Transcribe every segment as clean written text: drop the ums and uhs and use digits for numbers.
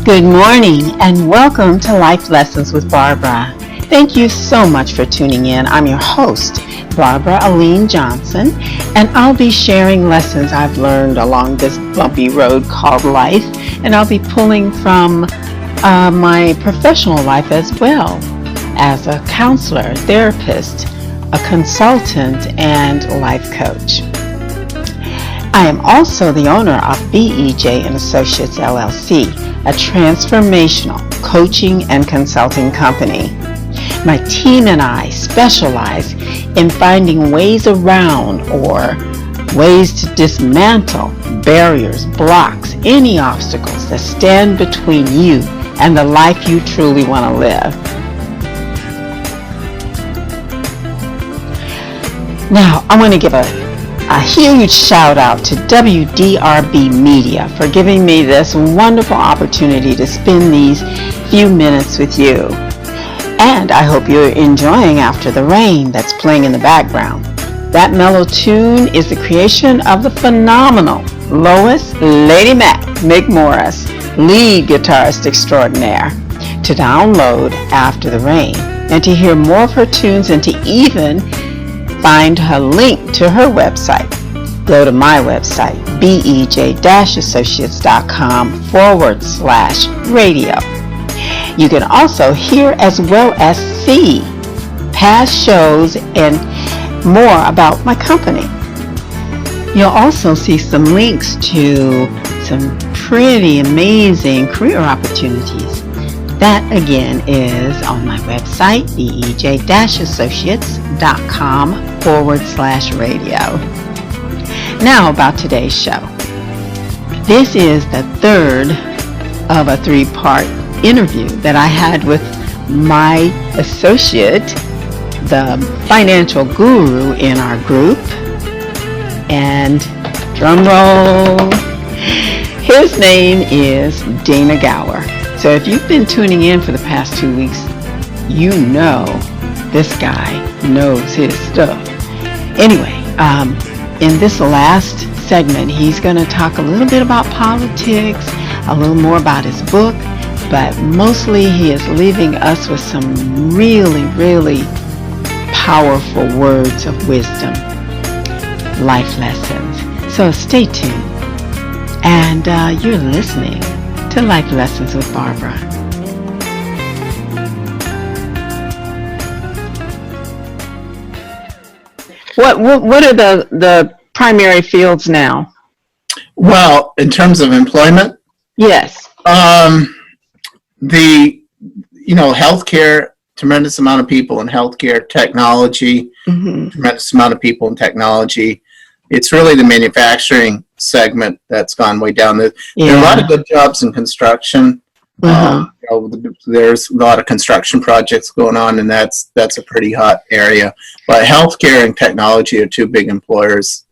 Good morning and welcome to Life Lessons with Barbara. Thank you so much for tuning in. I'm your host, Barbara Aline Johnson, and I'll be sharing lessons I've learned along this bumpy road called life, and I'll be pulling from my professional life as well as a counselor, therapist, a consultant, and life coach. I am also the owner of BEJ and Associates LLC, a transformational coaching and consulting company. My team and I specialize in finding ways around or ways to dismantle barriers, blocks, any obstacles that stand between you and the life you truly want to live. Now, I want to give a huge shout out to Wdrb Media for giving me this wonderful opportunity to spend these few minutes with you. And I hope you're enjoying After the Rain that's playing in the background. That mellow tune is the creation of the phenomenal Lois Lady Mac McMorris, lead guitarist extraordinaire. To download After the Rain and to hear more of her tunes and to even find her link to her website, go to my website, bej-associates.com/radio. You can also hear as well as see past shows and more about my company. You'll also see some links to some pretty amazing career opportunities. That again is on my website, bej-associates.com/radio. Now about today's show. This is the third of a three-part interview that I had with my associate, the financial guru in our group. And drum roll, his name is Dana Gower. So if you've been tuning in for the past 2 weeks, you know this guy knows his stuff. Anyway, in this last segment, he's going to talk a little bit about politics, a little more about his book, but mostly he is leaving us with some really, really powerful words of wisdom, life lessons. So stay tuned. And you're listening to Life Lessons with Barbara. What are the primary fields now? Well, in terms of employment, yes. Healthcare, tremendous amount of people in healthcare, technology, tremendous amount of people in technology. It's really the manufacturing segment that's gone way down. There are a lot of good jobs in construction. There's a lot of construction projects going on, and that's a pretty hot area. But healthcare and technology are two big employers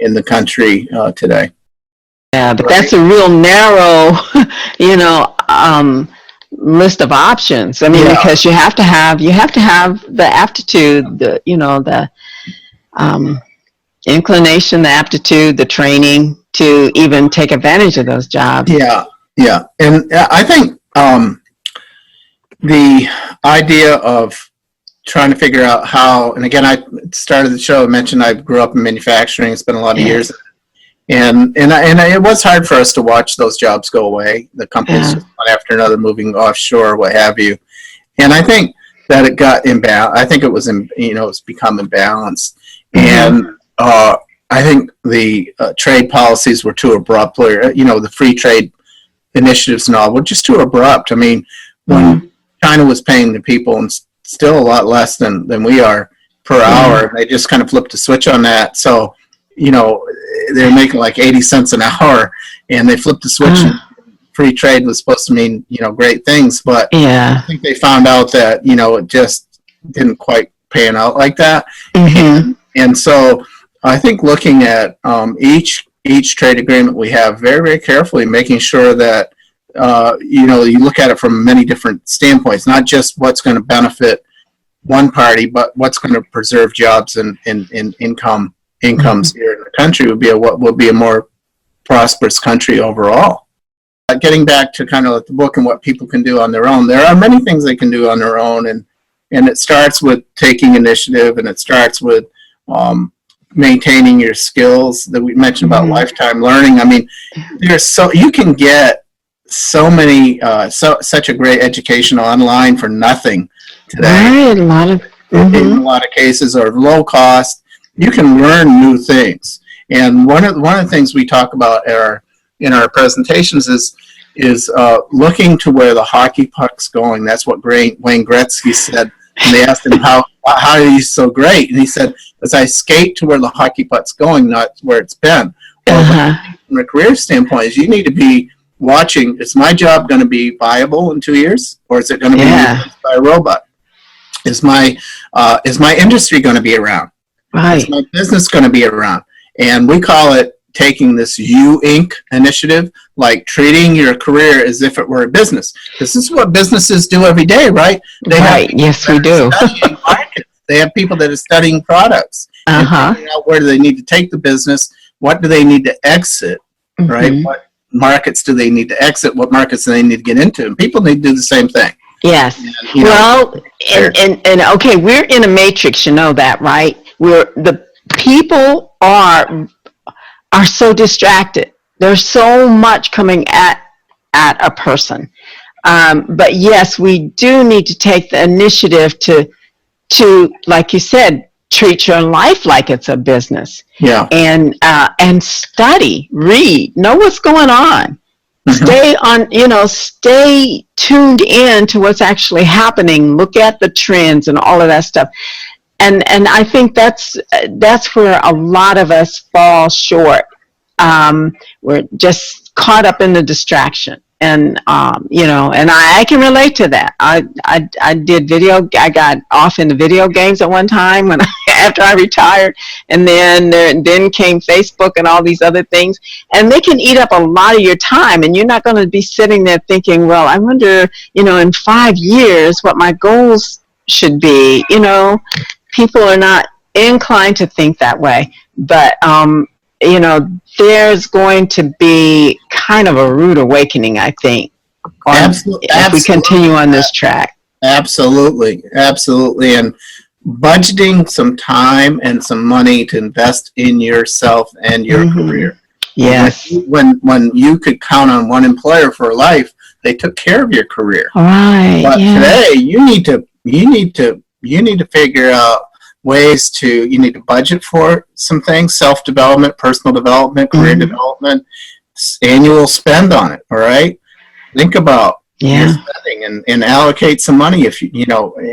in the country today. Yeah, but that's a real narrow, list of options. I mean, because you have to have the aptitude, the inclination, the aptitude, the training to even take advantage of those jobs. Yeah. And I think the idea of trying to figure out how, and again, I started the show, I mentioned I grew up in manufacturing, spent a lot of years, and it was hard for us to watch those jobs go away. The companies just one after another moving offshore, what have you. And I think that it got imbalanced. I think it was, it's become imbalanced. And I think the trade policies were too abrupt. The free trade initiatives and all were just too abrupt. I mean, when China was paying the people and still a lot less than we are per hour, they just kind of flipped a switch on that. So, they're making like 80 cents an hour, and they flipped the switch. And free trade was supposed to mean, great things, but I think they found out that, it just didn't quite pan out like that. And so I think looking at each trade agreement we have very, very carefully, making sure that you look at it from many different standpoints, not just what's going to benefit one party, but what's going to preserve jobs and incomes here in the country would be what would be a more prosperous country overall. getting back to kind of the book and what people can do on their own, there are many things they can do on their own, and it starts with taking initiative, and it starts with maintaining your skills that we mentioned about lifetime learning. I mean, you can get so many such a great education online for nothing today. Right, in a lot of cases, or low cost. You can learn new things, and one of the things we talk about in our presentations is looking to where the hockey puck's going. That's what Wayne Gretzky said. And they asked him how are you so great, and he said, "As I skate to where the hockey puck's going, not where it's been." Well, from a career standpoint, is you need to be watching. Is my job going to be viable in 2 years, or is it going to be replaced by a robot? Is my industry going to be around? Right. Is my business going to be around? And we call it taking this You Inc. initiative, like treating your career as if it were a business. This is what businesses do every day, right? Yes, we do. They have people that are studying products and figuring out where do they need to take the business, what do they need to exit, right? What markets do they need to exit, what markets do they need to get into? And people need to do the same thing. Yes. And okay, we're in a matrix, you know that, right? The people are so distracted. There's so much coming at a person. But yes, we do need to take the initiative to, like you said, treat your life like it's a business. Yeah. And study, read, know what's going on. Stay tuned in to what's actually happening. Look at the trends and all of that stuff. And I think that's where a lot of us fall short. We're just caught up in the distraction, and and I can relate to that. I got off into video games at one time after I retired, and then came Facebook and all these other things, and they can eat up a lot of your time, and you're not going to be sitting there thinking, well, I wonder, in 5 years what my goals should be. People are not inclined to think that way, but there's going to be kind of a rude awakening, I think, if we continue on this track. Absolutely. And budgeting some time and some money to invest in yourself and your career. Yes. When you could count on one employer for life, they took care of your career. Right. But today, you need to figure out ways to, you need to budget for some things, self-development, personal development, career development, annual spend on it, all right? Think about your spending and allocate some money if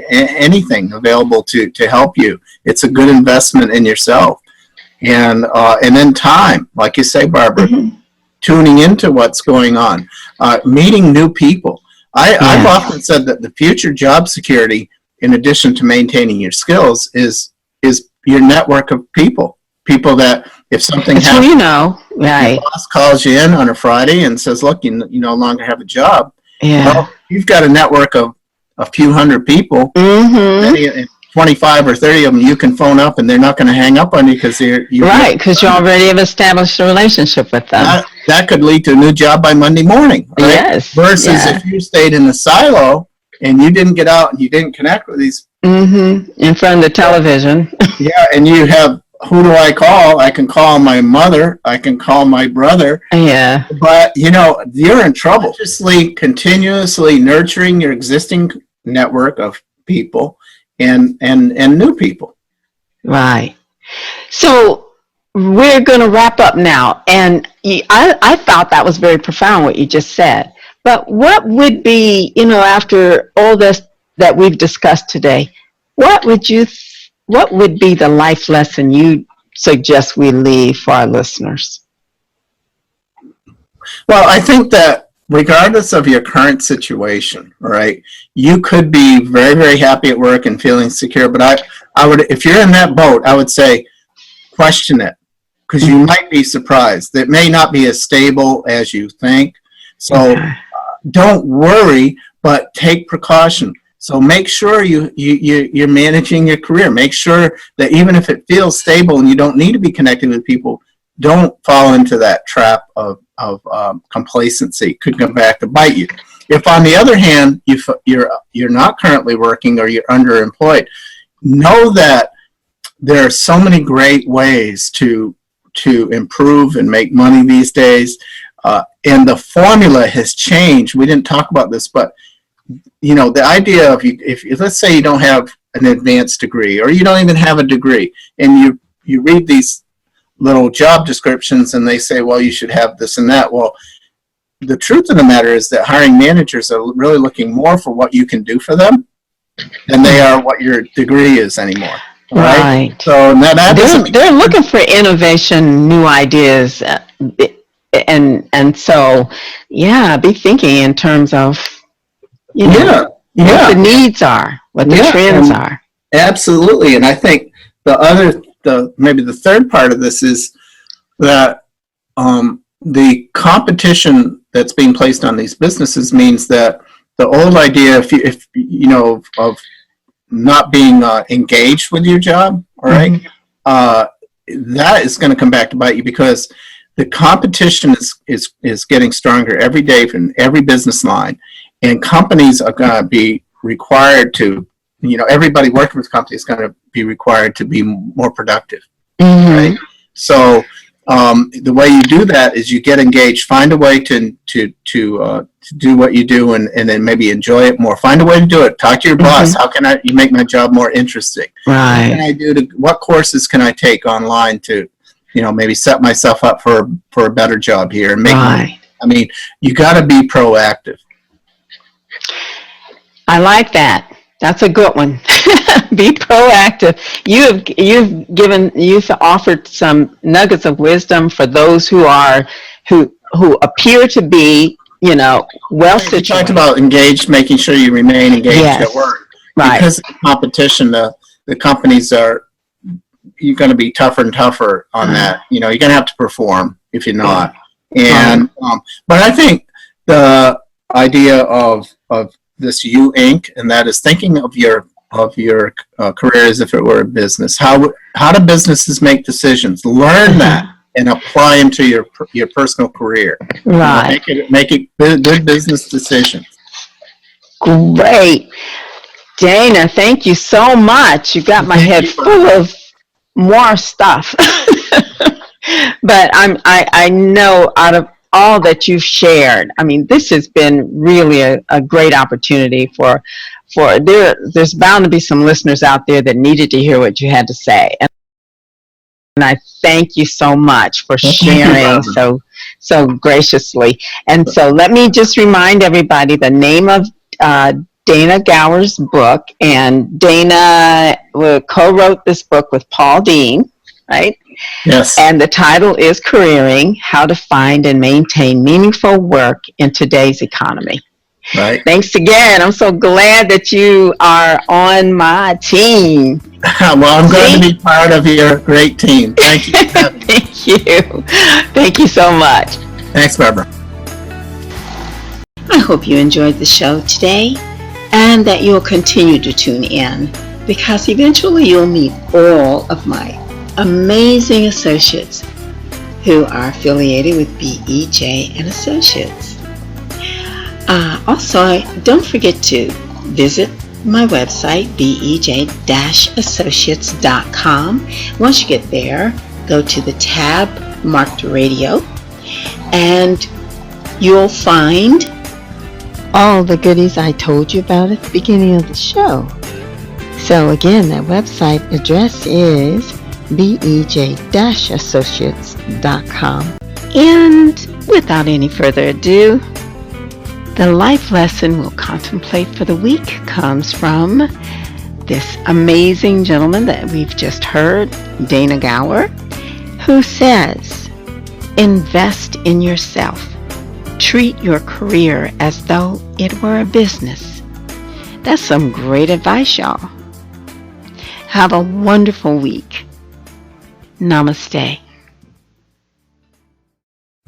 anything available to help you. It's a good investment in yourself. And then time, like you say, Barbara, tuning into what's going on, meeting new people. I've often said that the future job security, in addition to maintaining your skills, is your network of people that if something happens, right, your boss calls you in on a Friday and says, look, you no longer have a job. Well, you've got a network of a few hundred people, 25 or 30 of them you can phone up, and they're not going to hang up on you because you already have established a relationship with them. That could lead to a new job by Monday morning, right? Yes. Versus if you stayed in the silo and you didn't get out and you didn't connect with these in front of the television. And you have, who do I call? I can call my mother. I can call my brother. Yeah. But, you're in trouble. Continuously nurturing your existing network of people and new people. Right. So we're going to wrap up now. And I thought that was very profound, what you just said. But what would be, after all this that we've discussed today, what would be the life lesson you suggest we leave for our listeners? Well, I think that regardless of your current situation, right, you could be very, very happy at work and feeling secure. But I would, if you're in that boat, I would say question it, because you might be surprised. It may not be as stable as you think. So don't worry, but take precaution. So make sure you're managing your career. Make sure that even if it feels stable and you don't need to be connected with people, don't fall into that trap of complacency. It could come back to bite you. If, on the other hand, you're not currently working or you're underemployed, know that there are so many great ways to improve and make money these days, and the formula has changed. We didn't talk about this, but the idea of if let's say you don't have an advanced degree, or you don't even have a degree, and you read these little job descriptions and they say, well, you should have this and that. Well, the truth of the matter is that hiring managers are really looking more for what you can do for them than they are what your degree is anymore. Right. So they're looking for innovation, new ideas, and so be thinking in terms of what the needs are, what the trends are. Absolutely, and I think maybe the third part of this is that the competition that's being placed on these businesses means that the old idea, if of not being engaged with your job, all right, that is going to come back to bite you, because the competition is getting stronger every day from every business line, and companies are going to be required to, everybody working with companies is going to be required to be more productive, right? So the way you do that is you get engaged, find a way to do what you do, and then maybe enjoy it more. Find a way to do it. Talk to your boss. How can you make my job more interesting? Right. What can I do what courses can I take online to, maybe set myself up for a better job here and make money? I mean, you got to be proactive. I like that. That's a good one. Be proactive. You've offered some nuggets of wisdom for those who appear to be, well situated. You talked about engaged, making sure you remain engaged at work. Right. Because of competition, the companies you're going to be tougher and tougher on that. You're going to have to perform if you're not. And but I think the idea of this U Inc., and that is thinking of your career as if it were a business. How do businesses make decisions? Learn that and apply them to your personal career. Right. Make it good business decisions. Great, Dana. Thank you so much. You got my head full of more stuff. But I know out of all that you've shared, I mean, this has been really a great opportunity for there's bound to be some listeners out there that needed to hear what you had to say. And I thank you so much for sharing so graciously. And so let me just remind everybody the name of Dana Gower's book, and Dana co-wrote this book with Paul Dean, right? Yes. And the title is Careering: How to Find and Maintain Meaningful Work in Today's Economy. Right. Thanks again. I'm so glad that you are on my team. Well, I'm glad to be part of your great team. Thank you. Thank you. Thank you so much. Thanks, Barbara. I hope you enjoyed the show today, and that you'll continue to tune in, because eventually you'll meet all of my amazing associates who are affiliated with BEJ and Associates. Also, don't forget to visit my website, bej-associates.com. Once you get there, go to the tab marked Radio, and you'll find all the goodies I told you about at the beginning of the show. So again, that website address is bej-associates.com. And without any further ado, the life lesson we'll contemplate for the week comes from this amazing gentleman that we've just heard, Dana Gower, who says, invest in yourself. Treat your career as though it were a business. That's some great advice, y'all. Have a wonderful week. Namaste.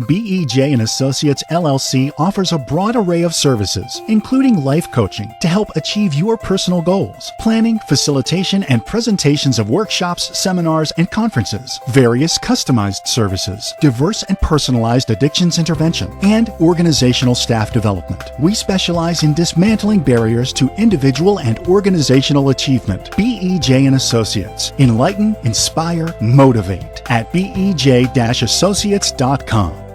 BEJ and Associates LLC offers a broad array of services, including life coaching to help achieve your personal goals, planning, facilitation, and presentations of workshops, seminars, and conferences, various customized services, diverse and personalized addictions intervention, and organizational staff development. We specialize in dismantling barriers to individual and organizational achievement. BEJ and Associates. Enlighten, inspire, motivate at bej-associates.com.